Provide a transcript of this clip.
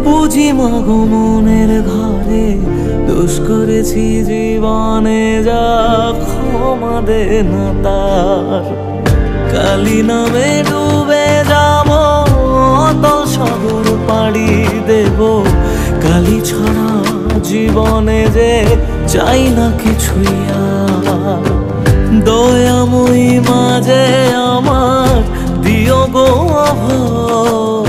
বুঝি মাগো মনের ঘরে দোষ করেছি জীবনে, যা ক্ষমা দে না তার। কালী নামে ডুবে যাব, অতল সাগর পাড়ি দেব, কালী ছাড়া জীবনে যে চাই না কিছুই আর। দয়াময়ী মাঝে আমার দিও গো অভয়,